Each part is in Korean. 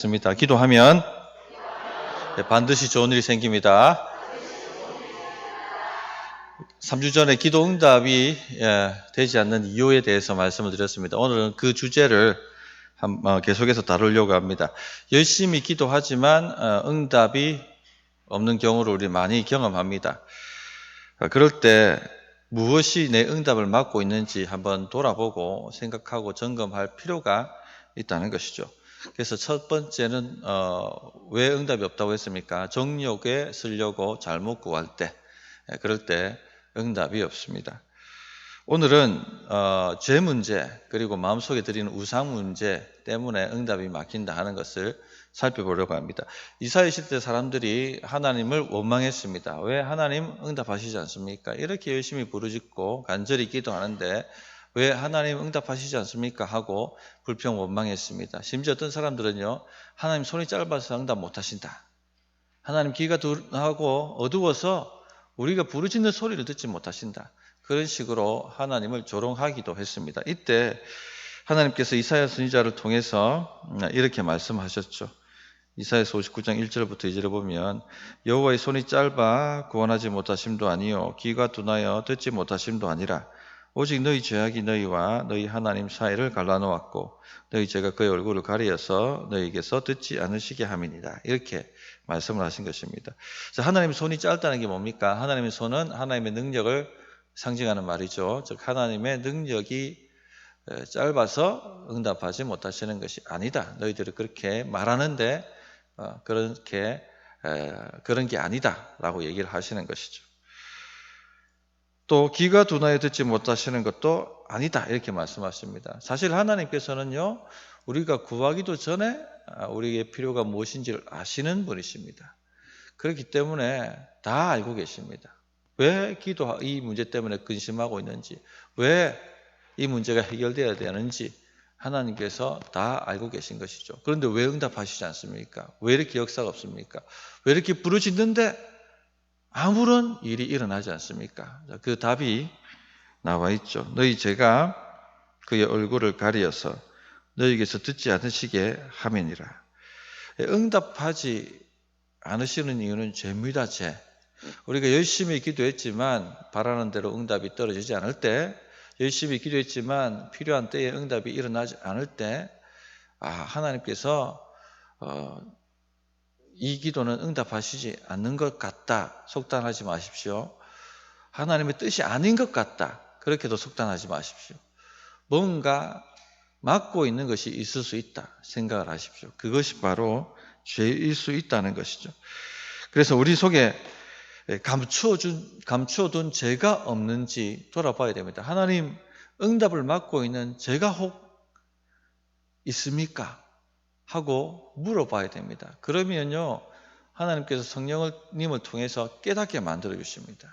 습니다. 기도하면 반드시 좋은 일이 생깁니다. 3주 전에 기도 응답이 되지 않는 이유에 대해서 말씀을 드렸습니다. 오늘은 그 주제를 계속해서 다루려고 합니다. 열심히 기도하지만 응답이 없는 경우를 우리 많이 경험합니다. 그럴 때 무엇이 내 응답을 막고 있는지 한번 돌아보고 생각하고 점검할 필요가 있다는 것이죠. 그래서 첫 번째는 왜 응답이 없다고 했습니까? 정욕에 쓰려고 잘못 구할 때, 그럴 때 응답이 없습니다. 오늘은 죄 문제 그리고 마음속에 들이는 우상 문제 때문에 응답이 막힌다 하는 것을 살펴보려고 합니다. 이스라엘 시대 사람들이 하나님을 원망했습니다. 왜 하나님 응답하시지 않습니까? 이렇게 열심히 부르짖고 간절히 기도하는데 왜 하나님 응답하시지 않습니까? 하고 불평 원망했습니다. 심지어 어떤 사람들은요, 하나님 손이 짧아서 응답 못하신다. 하나님 귀가 둔하고 어두워서 우리가 부르짖는 소리를 듣지 못하신다. 그런 식으로 하나님을 조롱하기도 했습니다. 이때 하나님께서 이사야 선지자를 통해서 이렇게 말씀하셨죠. 이사야서 59장 1절부터 2절을 보면 여호와의 손이 짧아 구원하지 못하심도 아니요 귀가 둔하여 듣지 못하심도 아니라 오직 너희 죄악이 너희와 너희 하나님 사이를 갈라놓았고 너희 죄가 그의 얼굴을 가리어서 너희에게서 듣지 않으시게 함이니라. 이렇게 말씀을 하신 것입니다. 하나님의 손이 짧다는 게 뭡니까? 하나님의 손은 하나님의 능력을 상징하는 말이죠. 즉 하나님의 능력이 짧아서 응답하지 못하시는 것이 아니다. 너희들이 그렇게 말하는데 그런 게 아니다라고 얘기를 하시는 것이죠. 또 귀가 둔하여 듣지 못하시는 것도 아니다 이렇게 말씀하십니다. 사실 하나님께서는요, 우리가 구하기도 전에 우리의 필요가 무엇인지를 아시는 분이십니다. 그렇기 때문에 다 알고 계십니다. 왜 이 문제 때문에 근심하고 있는지, 왜 이 문제가 해결되어야 되는지 하나님께서 다 알고 계신 것이죠. 그런데 왜 응답하시지 않습니까? 왜 이렇게 역사가 없습니까? 왜 이렇게 부르짖는데 아무런 일이 일어나지 않습니까? 그 답이 나와 있죠. 너희 죄가 그의 얼굴을 가리어서 너희에게서 듣지 않으시게 함이니라. 응답하지 않으시는 이유는 죄입니다. 죄. 우리가 열심히 기도했지만 바라는 대로 응답이 떨어지지 않을 때, 열심히 기도했지만 필요한 때에 응답이 일어나지 않을 때 하나님께서 이 기도는 응답하시지 않는 것 같다. 속단하지 마십시오. 하나님의 뜻이 아닌 것 같다. 그렇게도 속단하지 마십시오. 뭔가 막고 있는 것이 있을 수 있다 생각을 하십시오. 그것이 바로 죄일 수 있다는 것이죠. 그래서 우리 속에 감추어둔 죄가 없는지 돌아봐야 됩니다. 하나님 응답을 막고 있는 죄가 혹 있습니까? 하고 물어봐야 됩니다. 그러면요, 하나님께서 성령님을 통해서 깨닫게 만들어 주십니다.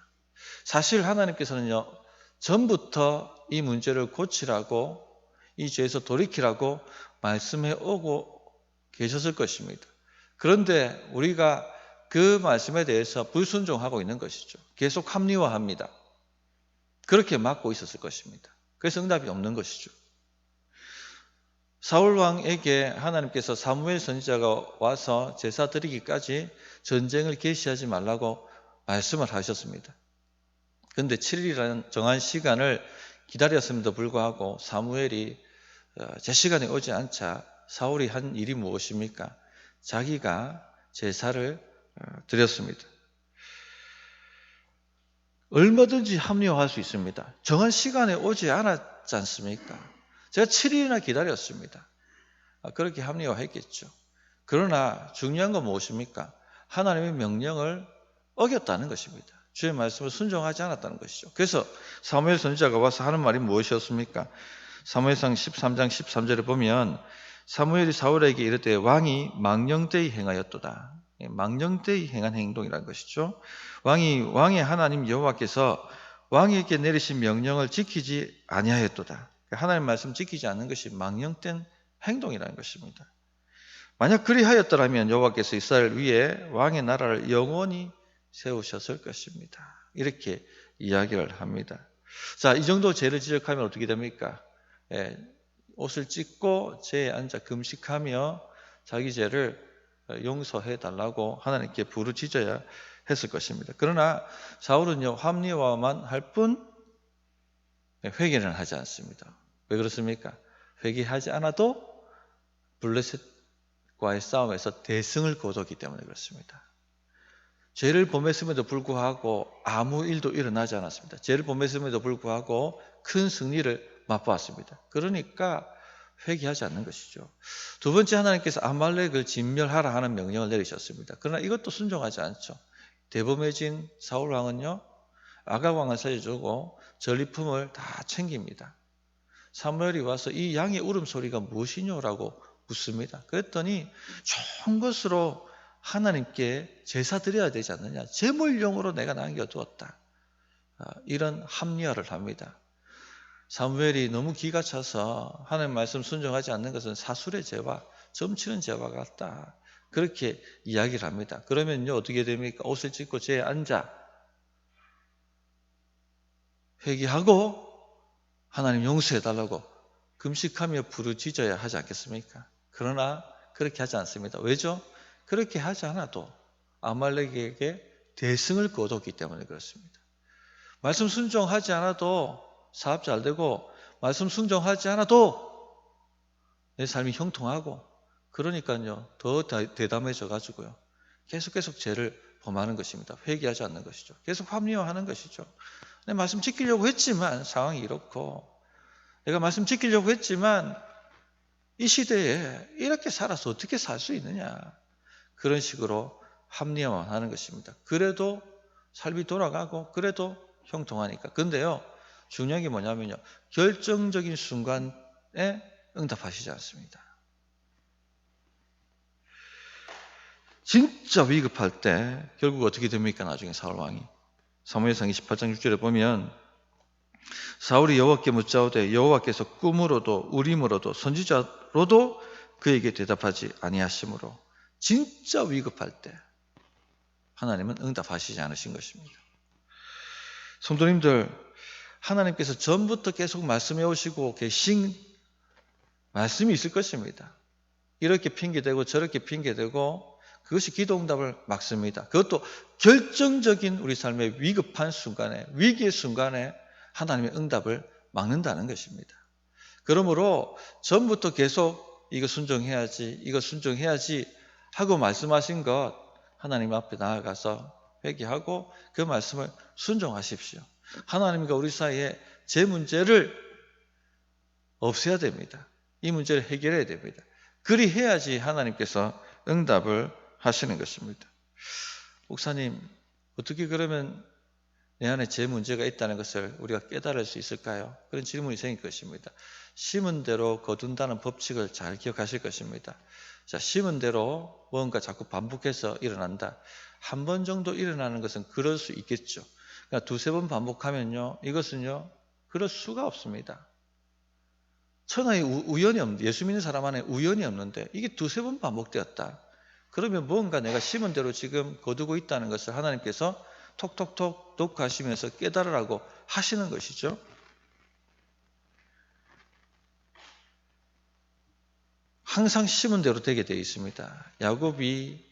사실 하나님께서는요, 전부터 이 문제를 고치라고, 이 죄에서 돌이키라고 말씀해 오고 계셨을 것입니다. 그런데 우리가 그 말씀에 대해서 불순종하고 있는 것이죠. 계속 합리화합니다. 그렇게 막고 있었을 것입니다. 그래서 응답이 없는 것이죠. 사울 왕에게 하나님께서 사무엘 선지자가 와서 제사 드리기까지 전쟁을 개시하지 말라고 말씀을 하셨습니다. 그런데 7일이라는 정한 시간을 기다렸음에도 불구하고 사무엘이 제 시간에 오지 않자 사울이 한 일이 무엇입니까? 자기가 제사를 드렸습니다. 얼마든지 합리화할 수 있습니다. 정한 시간에 오지 않았지 않습니까? 제가 7일이나 기다렸습니다. 그렇게 합리화했겠죠. 그러나 중요한 건 무엇입니까? 하나님의 명령을 어겼다는 것입니다. 주의 말씀을 순종하지 않았다는 것이죠. 그래서 사무엘 선지자가 와서 하는 말이 무엇이었습니까? 사무엘상 13장 13절에 보면 사무엘이 사울에게 이르되 왕이 망령되이 행하였도다. 망령되이 행한 행동이라는 것이죠. 왕의 하나님 여호와께서 왕에게 내리신 명령을 지키지 아니하였도다. 하나님 말씀 지키지 않는 것이 망령된 행동이라는 것입니다. 만약 그리하였더라면 여호와께서 이스라엘 위에 왕의 나라를 영원히 세우셨을 것입니다. 이렇게 이야기를 합니다. 자, 이 정도 죄를 지적하면 어떻게 됩니까? 옷을 찢고 죄에 앉아 금식하며 자기 죄를 용서해 달라고 하나님께 부르짖어야 했을 것입니다. 그러나 사울은요, 합리화만 할 뿐 회개는 하지 않습니다. 왜 그렇습니까? 회개하지 않아도 블레셋과의 싸움에서 대승을 거뒀기 때문에 그렇습니다. 죄를 범했음에도 불구하고 아무 일도 일어나지 않았습니다. 죄를 범했음에도 불구하고 큰 승리를 맛보았습니다. 그러니까 회개하지 않는 것이죠. 두 번째, 하나님께서 아말렉을 진멸하라 하는 명령을 내리셨습니다. 그러나 이것도 순종하지 않죠. 대범해진 사울 왕은요, 아각 왕을 살려주고 전리품을 다 챙깁니다. 사무엘이 와서 이 양의 울음소리가 무엇이뇨라고 묻습니다. 그랬더니 좋은 것으로 하나님께 제사 드려야 되지 않느냐, 제물용으로 내가 남겨두었다, 이런 합리화를 합니다. 사무엘이 너무 기가 차서 하나님 말씀 순종하지 않는 것은 사술의 죄와 점치는 죄와 같다, 그렇게 이야기를 합니다. 그러면요, 어떻게 됩니까? 옷을 찢고 죄에 앉아 회개하고 하나님 용서해달라고 금식하며 부르짖어야 하지 않겠습니까? 그러나 그렇게 하지 않습니다. 왜죠? 그렇게 하지 않아도 아말렉에게 대승을 거뒀기 때문에 그렇습니다. 말씀 순종하지 않아도 사업 잘 되고, 말씀 순종하지 않아도 내 삶이 형통하고, 그러니까요, 더 대담해져 가지고요, 계속 죄를 범하는 것입니다. 회개하지 않는 것이죠. 계속 합리화하는 것이죠. 내 말씀 지키려고 했지만 상황이 이렇고, 내가 말씀 지키려고 했지만 이 시대에 이렇게 살아서 어떻게 살 수 있느냐, 그런 식으로 합리화만 하는 것입니다. 그래도 삶이 돌아가고 그래도 형통하니까. 근데요, 중요한 게 뭐냐면요, 결정적인 순간에 응답하시지 않습니다. 진짜 위급할 때 결국 어떻게 됩니까? 나중에 사울왕이 사무엘상 28장 6절에 보면, 사울이 여호와께 묻자오되 여호와께서 꿈으로도 우림으로도 선지자로도 그에게 대답하지 아니하시므로, 진짜 위급할 때 하나님은 응답하시지 않으신 것입니다. 성도님들, 하나님께서 전부터 계속 말씀해 오시고 계신 말씀이 있을 것입니다. 이렇게 핑계대고 저렇게 핑계대고 그것이 기도응답을 막습니다. 그것도 결정적인 우리 삶의 위급한 순간에, 위기의 순간에 하나님의 응답을 막는다는 것입니다. 그러므로 전부터 계속 이거 순종해야지, 이거 순종해야지 하고 말씀하신 것, 하나님 앞에 나아가서 회개하고 그 말씀을 순종하십시오. 하나님과 우리 사이에 제 문제를 없애야 됩니다. 이 문제를 해결해야 됩니다. 그리해야지 하나님께서 응답을 하시는 것입니다. 목사님, 어떻게 그러면 내 안에 제 문제가 있다는 것을 우리가 깨달을 수 있을까요? 그런 질문이 생길 것입니다. 심은 대로 거둔다는 법칙을 잘 기억하실 것입니다. 자, 심은 대로 뭔가 자꾸 반복해서 일어난다. 한 번 정도 일어나는 것은 그럴 수 있겠죠. 그러니까 두세 번 반복하면요, 이것은요, 그럴 수가 없습니다. 천하의 우연이 없는데, 예수 믿는 사람 안에 우연이 없는데 이게 두세 번 반복되었다. 그러면 뭔가 내가 심은 대로 지금 거두고 있다는 것을 하나님께서 톡톡톡 녹화하시면서 깨달으라고 하시는 것이죠. 항상 심은 대로 되게 되어 있습니다. 야곱이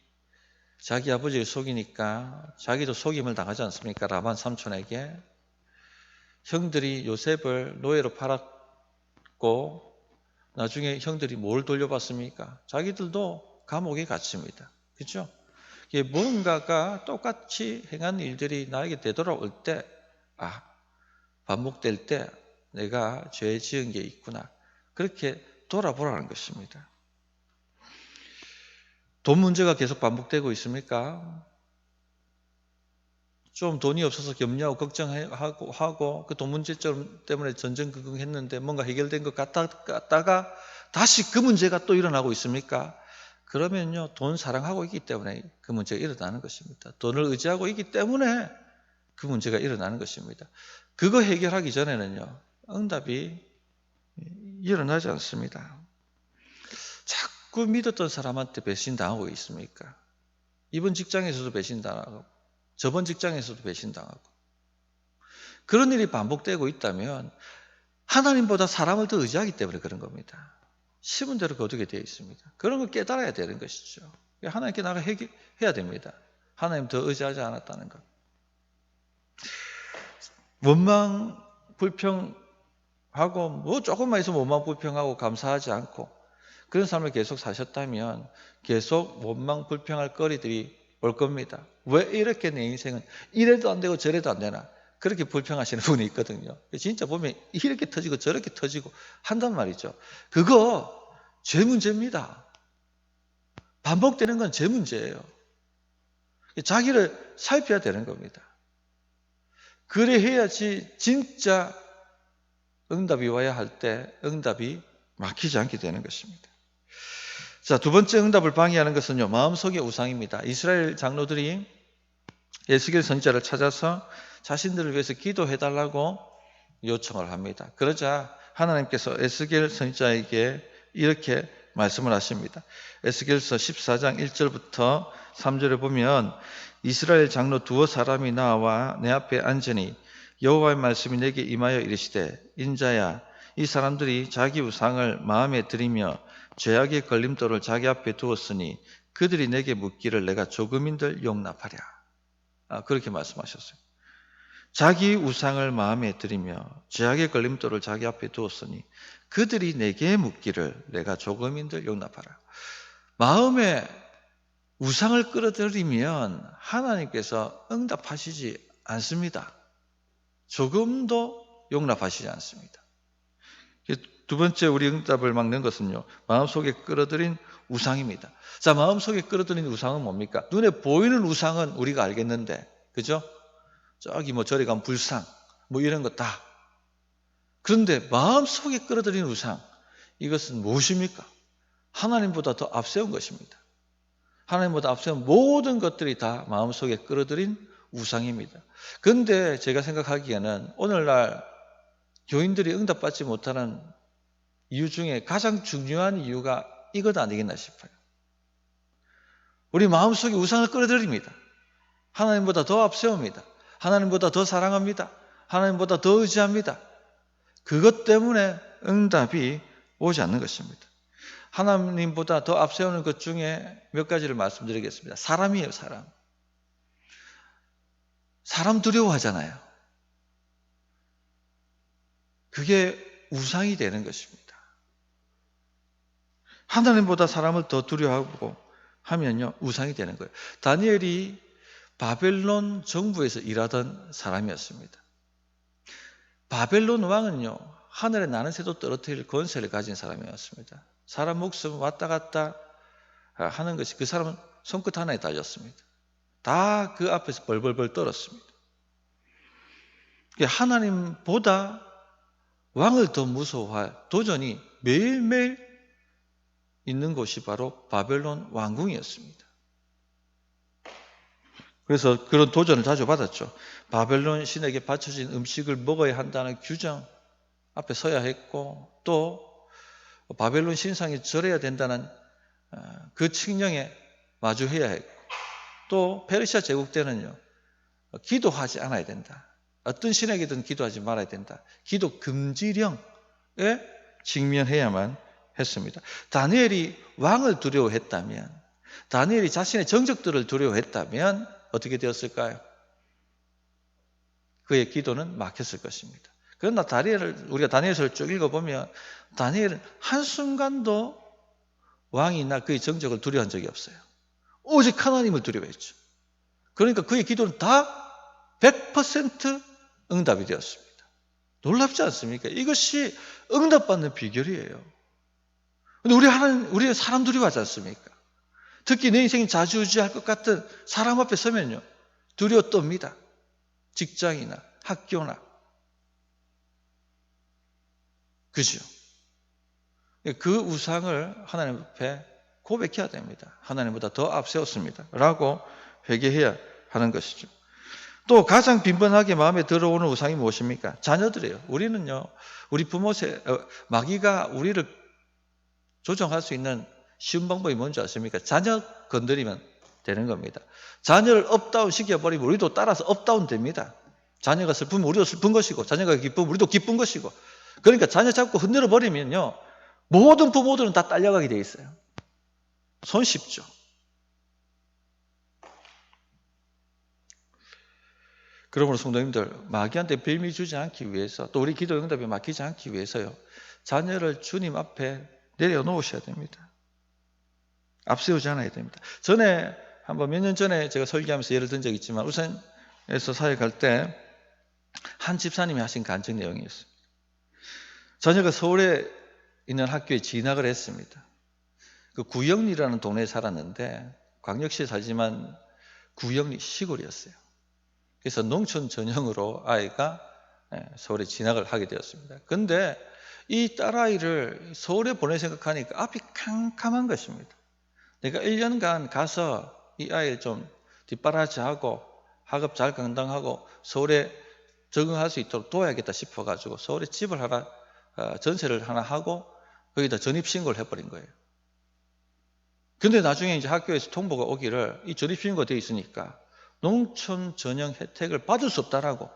자기 아버지를 속이니까 자기도 속임을 당하지 않습니까? 라반 삼촌에게. 형들이 요셉을 노예로 팔았고 나중에 형들이 뭘 돌려받습니까? 자기들도 감옥에 갇힙니다. 그렇죠? 뭔가가 똑같이 행한 일들이 나에게 되돌아올 때, 반복될 때 내가 죄 지은 게 있구나, 그렇게 돌아보라는 것입니다. 돈 문제가 계속 반복되고 있습니까? 좀 돈이 없어서 염려하고 걱정하고 그 돈 문제 때문에 전전긍긍했는데 뭔가 해결된 것 같다가 다시 그 문제가 또 일어나고 있습니까? 그러면요, 돈 사랑하고 있기 때문에 그 문제가 일어나는 것입니다. 돈을 의지하고 있기 때문에 그 문제가 일어나는 것입니다. 그거 해결하기 전에는요, 응답이 일어나지 않습니다. 자꾸 믿었던 사람한테 배신당하고 있습니까? 이번 직장에서도 배신당하고 저번 직장에서도 배신당하고, 그런 일이 반복되고 있다면 하나님보다 사람을 더 의지하기 때문에 그런 겁니다. 심은 대로 거두게 되어 있습니다. 그런 걸 깨달아야 되는 것이죠. 하나님께 나가 해야 됩니다. 하나님 더 의지하지 않았다는 것. 원망 불평하고 뭐 조금만 있으면 원망 불평하고 감사하지 않고 그런 삶을 계속 사셨다면 계속 원망 불평할 거리들이 올 겁니다. 왜 이렇게 내 인생은 이래도 안 되고 저래도 안 되나? 그렇게 불평하시는 분이 있거든요. 진짜 보면 이렇게 터지고 저렇게 터지고 한단 말이죠. 그거 제 문제입니다. 반복되는 건 제 문제예요. 자기를 살펴야 되는 겁니다. 그래 해야지 진짜 응답이 와야 할 때 응답이 막히지 않게 되는 것입니다. 자, 두 번째 응답을 방해하는 것은요, 마음속의 우상입니다. 이스라엘 장로들이 에스겔 선지자를 찾아서 자신들을 위해서 기도해달라고 요청을 합니다. 그러자 하나님께서 에스겔 선지자에게 이렇게 말씀을 하십니다. 에스겔서 14장 1절부터 3절에 보면 이스라엘 장로 두어 사람이 나와 내 앞에 앉으니 여호와의 말씀이 내게 임하여 이르시되 인자야 이 사람들이 자기 우상을 마음에 들이며 죄악의 걸림돌을 자기 앞에 두었으니 그들이 내게 묻기를 내가 조금인들 용납하랴. 그렇게 말씀하셨어요. 자기 우상을 마음에 들이며 죄악의 걸림돌을 자기 앞에 두었으니 그들이 내게 묻기를 내가 조금인들 용납하라. 마음에 우상을 끌어들이면 하나님께서 응답하시지 않습니다. 조금도 용납하시지 않습니다. 두 번째 우리 응답을 막는 것은요, 마음속에 끌어들인 우상입니다. 자, 마음속에 끌어들인 우상은 뭡니까? 눈에 보이는 우상은 우리가 알겠는데, 그죠? 저기 저리 가면 불상, 이런 거 다. 그런데 마음속에 끌어들인 우상, 이것은 무엇입니까? 하나님보다 더 앞세운 것입니다. 하나님보다 앞세운 모든 것들이 다 마음속에 끌어들인 우상입니다. 그런데 제가 생각하기에는 오늘날 교인들이 응답받지 못하는 이유 중에 가장 중요한 이유가 이것 아니겠나 싶어요. 우리 마음속에 우상을 끌어들입니다. 하나님보다 더 앞세웁니다. 하나님보다 더 사랑합니다. 하나님보다 더 의지합니다. 그것 때문에 응답이 오지 않는 것입니다. 하나님보다 더 앞세우는 것 중에 몇 가지를 말씀드리겠습니다. 사람이에요, 사람. 사람 두려워하잖아요. 그게 우상이 되는 것입니다. 하나님보다 사람을 더 두려워하고 하면요, 우상이 되는 거예요. 다니엘이 바벨론 정부에서 일하던 사람이었습니다. 바벨론 왕은요, 하늘에 나는 새도 떨어뜨릴 권세를 가진 사람이었습니다. 사람 목숨 왔다 갔다 하는 것이 그 사람은 손끝 하나에 달렸습니다. 다 그 앞에서 벌벌벌 떨었습니다. 하나님보다 왕을 더 무서워할 도전이 매일매일 있는 곳이 바로 바벨론 왕궁이었습니다. 그래서 그런 도전을 자주 받았죠. 바벨론 신에게 바쳐진 음식을 먹어야 한다는 규정 앞에 서야 했고, 또 바벨론 신상에 절해야 된다는 그 칙령에 마주해야 했고, 또 페르시아 제국 때는요, 기도하지 않아야 된다. 어떤 신에게든 기도하지 말아야 된다. 기도 금지령에 직면해야만 했습니다. 다니엘이 왕을 두려워했다면, 다니엘이 자신의 정적들을 두려워했다면 어떻게 되었을까요? 그의 기도는 막혔을 것입니다. 그러나 우리가 다니엘서를 쭉 읽어보면 다니엘은 한순간도 왕이나 그의 정적을 두려워한 적이 없어요. 오직 하나님을 두려워했죠. 그러니까 그의 기도는 다 100% 응답이 되었습니다. 놀랍지 않습니까? 이것이 응답받는 비결이에요. 근데 우리는 사람 두려워하지 않습니까? 특히 내 인생이 좌지우지할 것 같은 사람 앞에 서면요, 두려워 떱니다. 직장이나 학교나. 그죠? 그 우상을 하나님 앞에 고백해야 됩니다. 하나님보다 더 앞세웠습니다. 라고 회개해야 하는 것이죠. 또 가장 빈번하게 마음에 들어오는 우상이 무엇입니까? 자녀들이에요. 우리는요, 우리 마귀가 우리를 조정할 수 있는 쉬운 방법이 뭔지 아십니까? 자녀 건드리면 되는 겁니다. 자녀를 업다운 시켜버리면 우리도 따라서 업다운 됩니다. 자녀가 슬프면 우리도 슬픈 것이고, 자녀가 기쁘면 우리도 기쁜 것이고. 그러니까 자녀 잡고 흔들어 버리면요, 모든 부모들은 다 딸려가게 돼 있어요. 손쉽죠. 그러므로 성도님들, 마귀한테 빌미 주지 않기 위해서, 또 우리 기도 응답에 막히지 않기 위해서요, 자녀를 주님 앞에 내려놓으셔야 됩니다. 앞세우지 않아야 됩니다. 전에 한번 몇 년 전에 제가 설교하면서 예를 든 적이 있지만, 울산에서 사역할 때 한 집사님이 하신 간증 내용이었습니다. 자녀가 서울에 있는 학교에 진학을 했습니다. 그 구영리라는 동네에 살았는데, 광역시에 살지만 구영리 시골이었어요. 그래서 농촌 전형으로 아이가 서울에 진학을 하게 되었습니다. 그런데 이 딸아이를 서울에 보낼 생각하니까 앞이 캄캄한 것입니다. 내가 1년간 가서 이 아이를 좀 뒷바라지하고 학업 잘 감당하고 서울에 적응할 수 있도록 도와야겠다 싶어가지고 서울에 집을 하나, 전세를 하나 하고 거기다 전입신고를 해버린 거예요. 근데 나중에 이제 학교에서 통보가 오기를 이 전입신고가 되어 있으니까 농촌 전형 혜택을 받을 수 없다라고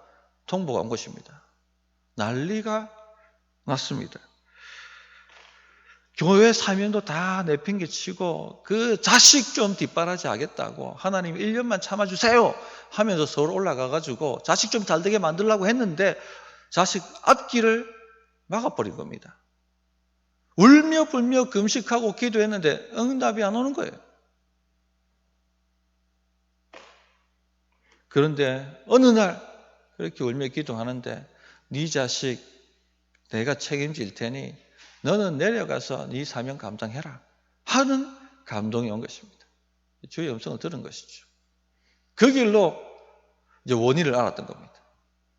통보가 온 것입니다. 난리가 났습니다. 교회 사면도 다 내팽개치고 그 자식 좀 뒷바라지 하겠다고 하나님 1년만 참아주세요 하면서 서울 올라가가지고 자식 좀 잘되게 만들려고 했는데 자식 앞길을 막아버린 겁니다. 울며 불며 금식하고 기도했는데 응답이 안 오는 거예요. 그런데 어느 날 그렇게 울며 기도하는데 네 자식 내가 책임질 테니 너는 내려가서 네 사명 감당해라 하는 감동이 온 것입니다. 주의 음성을 들은 것이죠. 그 길로 이제 원인을 알았던 겁니다.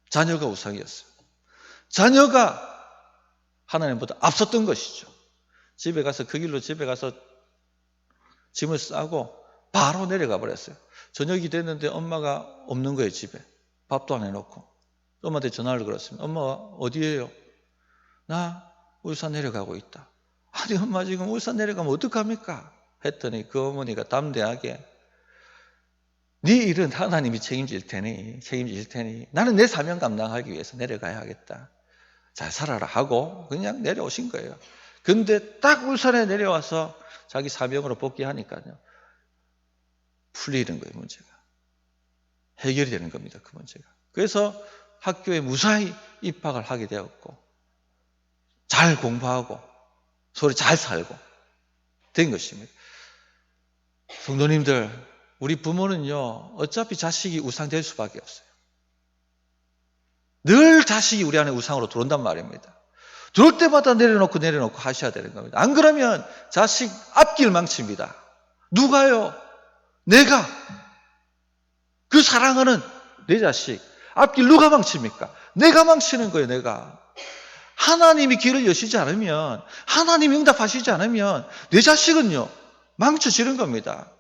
자녀가 우상이었어요. 자녀가 하나님보다 앞섰던 것이죠. 집에 가서 그 길로 집에 가서 짐을 싸고 바로 내려가 버렸어요. 저녁이 됐는데 엄마가 없는 거예요. 집에 밥도 안 해놓고 엄마한테 전화를 걸었습니다. 엄마 어디에요? 나 울산 내려가고 있다. 아니 엄마 지금 울산 내려가면 어떡합니까? 했더니 그 어머니가 담대하게 네 일은 하나님이 책임질 테니 나는 내 사명 감당하기 위해서 내려가야 하겠다. 잘 살아라 하고 그냥 내려오신 거예요. 근데 딱 울산에 내려와서 자기 사명으로 복귀하니까요. 풀리는 거예요, 문제가. 해결이 되는 겁니다, 그 문제가. 그래서 학교에 무사히 입학을 하게 되었고 잘 공부하고 서로 잘 살고 된 것입니다. 성도님들, 우리 부모는요, 어차피 자식이 우상 될 수밖에 없어요. 늘 자식이 우리 안에 우상으로 들어온단 말입니다. 들어올 때마다 내려놓고 하셔야 되는 겁니다. 안 그러면 자식 앞길 망칩니다. 누가요? 내가. 그 사랑하는 내 자식 앞길 누가 망칩니까? 내가 망치는 거예요, 내가. 하나님이 길을 여시지 않으면, 하나님이 응답하시지 않으면 내 자식은요, 망쳐지는 겁니다.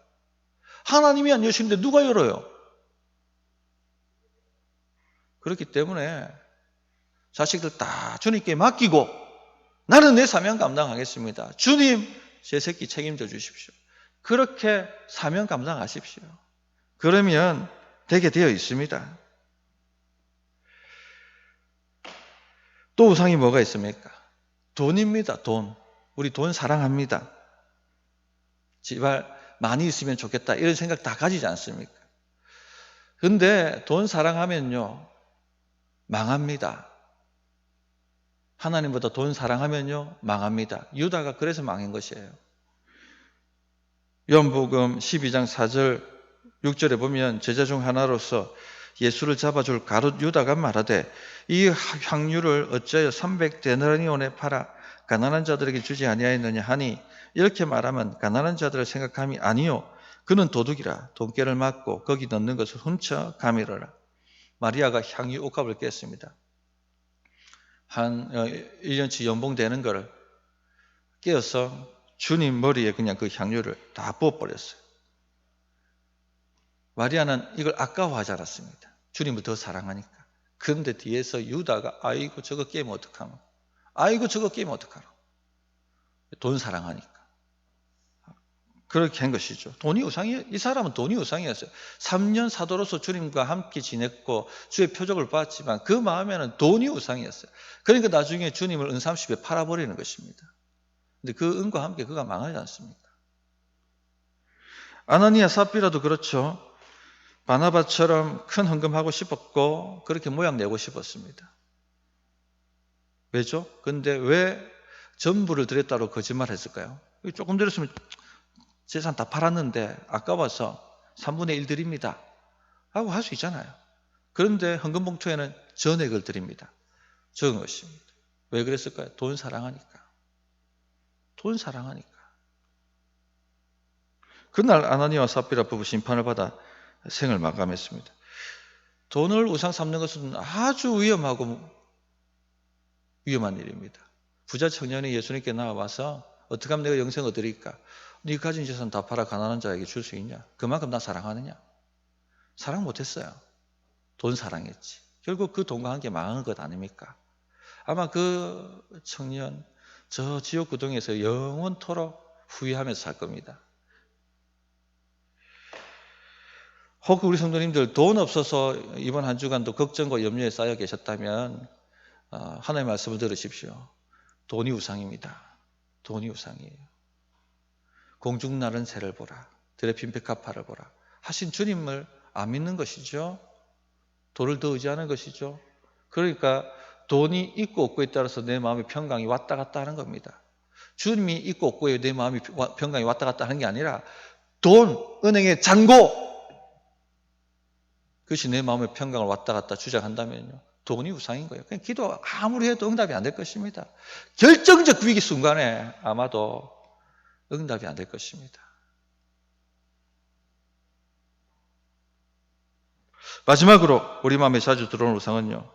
하나님이 안 여시는데 누가 열어요? 그렇기 때문에 자식들 다 주님께 맡기고 나는 내 사명 감당하겠습니다. 주님, 제 새끼 책임져 주십시오. 그렇게 사명 감당하십시오. 그러면 되게 되어 있습니다. 또 우상이 뭐가 있습니까? 돈입니다. 돈. 우리 돈 사랑합니다. 제발 많이 있으면 좋겠다 이런 생각 다 가지지 않습니까? 근데 돈 사랑하면요 망합니다. 하나님보다 돈 사랑하면요 망합니다. 유다가 그래서 망한 것이에요. 요한복음 12장 4절 6절에 보면 제자 중 하나로서 예수를 잡아줄 가룟 유다가 말하되 이 향유를 어찌하여 300데나리온에 팔아 가난한 자들에게 주지 아니하였느냐 하니 이렇게 말하면 가난한 자들을 생각함이 아니요 그는 도둑이라 돈깨를 맞고 거기 넣는 것을 훔쳐 가미르라. 마리아가 향유 옥합을 깼습니다. 한 1년치 연봉 되는 거를 깨어서 주님 머리에 그냥 그 향유를 다 부어버렸어요. 마리아는 이걸 아까워하지 않았습니다. 주님을 더 사랑하니까. 그런데 뒤에서 유다가 아이고 저거 깨면 어떡하노? 아이고 저거 깨면 어떡하노? 돈 사랑하니까. 그렇게 한 것이죠. 돈이 우상이에요. 이 사람은 돈이 우상이었어요. 3년 사도로서 주님과 함께 지냈고 주의 표적을 봤지만 그 마음에는 돈이 우상이었어요. 그러니까 나중에 주님을 은 30에 팔아버리는 것입니다. 근데 그 은과 함께 그가 망하지 않습니까? 아나니아 삽비라도 그렇죠. 바나바처럼 큰 헌금하고 싶었고 그렇게 모양 내고 싶었습니다. 왜죠? 근데 왜 전부를 드렸다고 거짓말했을까요? 조금 드렸으면 재산 다 팔았는데 아까워서 3분의 1 드립니다 하고 할 수 있잖아요. 그런데 헌금 봉투에는 전액을 드립니다. 적은 것입니다. 왜 그랬을까요? 돈 사랑하니까. 돈 사랑하니까. 그날 아나니아와 삽비라 부부 심판을 받아 생을 마감했습니다. 돈을 우상 삼는 것은 아주 위험하고 위험한 일입니다. 부자 청년이 예수님께 나와서 어떻게 하면 내가 영생 얻으리까? 네 가진 재산 다 팔아 가난한 자에게 줄 수 있냐? 그만큼 나 사랑하느냐? 사랑 못했어요. 돈 사랑했지. 결국 그 돈과 함께 망한 것 아닙니까? 아마 그 청년 저 지옥 구덩이에서 영원토록 후회하면서 살 겁니다. 혹 우리 성도님들 돈 없어서 이번 한 주간도 걱정과 염려에 쌓여 계셨다면 하나님의 말씀을 들으십시오. 돈이 우상입니다. 돈이 우상이에요. 공중 나른 새를 보라. 들의 빈백합화를 보라. 하신 주님을 안 믿는 것이죠. 돈을 더 의지하는 것이죠. 그러니까 돈이 있고 없고에 따라서 내 마음의 평강이 왔다 갔다 하는 겁니다. 주님이 있고 없고에 내 마음의 평강이 왔다 갔다 하는 게 아니라 돈, 은행의 잔고, 그것이 내 마음의 평강을 왔다 갔다 주장한다면요. 돈이 우상인 거예요. 그냥 기도 아무리 해도 응답이 안 될 것입니다. 결정적 위기 순간에 아마도 응답이 안 될 것입니다. 마지막으로 우리 마음에 자주 들어오는 우상은요.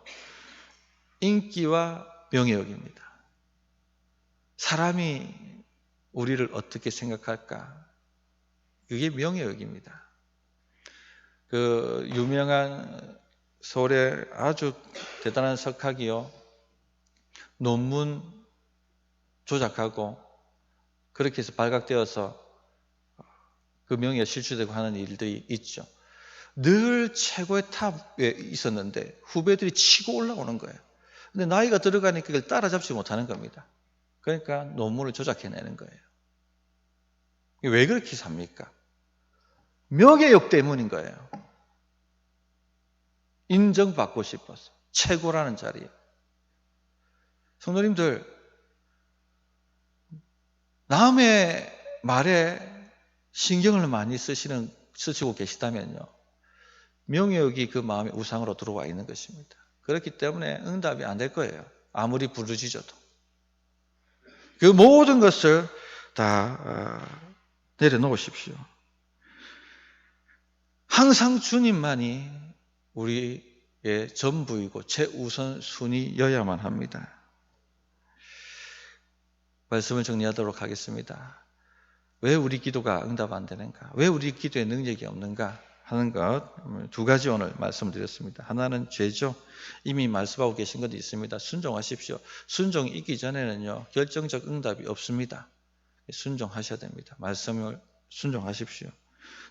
인기와 명예욕입니다. 사람이 우리를 어떻게 생각할까? 그게 명예욕입니다. 그 유명한 서울의 아주 대단한 석학이요. 논문 조작하고 그렇게 해서 발각되어서 그 명예가 실추되고 하는 일들이 있죠. 늘 최고의 탑에 있었는데 후배들이 치고 올라오는 거예요. 근데 나이가 들어가니까 그걸 따라잡지 못하는 겁니다. 그러니까 논문을 조작해내는 거예요. 왜 그렇게 삽니까? 명예욕 때문인 거예요. 인정받고 싶어서. 최고라는 자리에. 성도님들, 남의 말에 신경을 많이 쓰시고 계시다면요. 명예욕이 그 마음의 우상으로 들어와 있는 것입니다. 그렇기 때문에 응답이 안 될 거예요. 아무리 부르짖어도. 그 모든 것을 다 내려놓으십시오. 항상 주님만이 우리의 전부이고 최우선순위여야만 합니다. 말씀을 정리하도록 하겠습니다. 왜 우리 기도가 응답 안 되는가? 왜 우리 기도에 능력이 없는가? 하는 것 두 가지 오늘 말씀드렸습니다. 하나는 죄죠. 이미 말씀하고 계신 것도 있습니다. 순종하십시오. 순종이 있기 전에는요. 결정적 응답이 없습니다. 순종하셔야 됩니다. 말씀을 순종하십시오.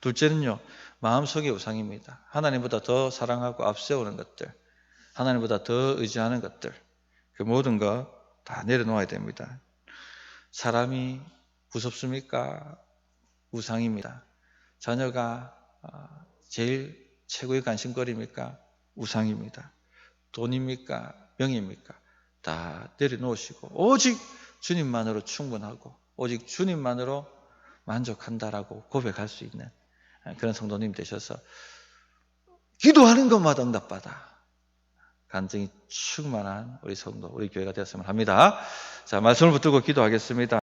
둘째는요. 마음속의 우상입니다. 하나님보다 더 사랑하고 앞세우는 것들, 하나님보다 더 의지하는 것들, 그 모든 것 다 내려놓아야 됩니다. 사람이 무섭습니까? 우상입니다. 자녀가 제일 최고의 관심거리입니까? 우상입니다. 돈입니까? 명예입니까? 다 내려놓으시고 오직 주님만으로 충분하고 오직 주님만으로 만족한다라고 고백할 수 있는 그런 성도님 되셔서 기도하는 것마다 응답받아 간증이 충만한 우리 성도, 우리 교회가 되었으면 합니다. 자, 말씀을 붙들고 기도하겠습니다.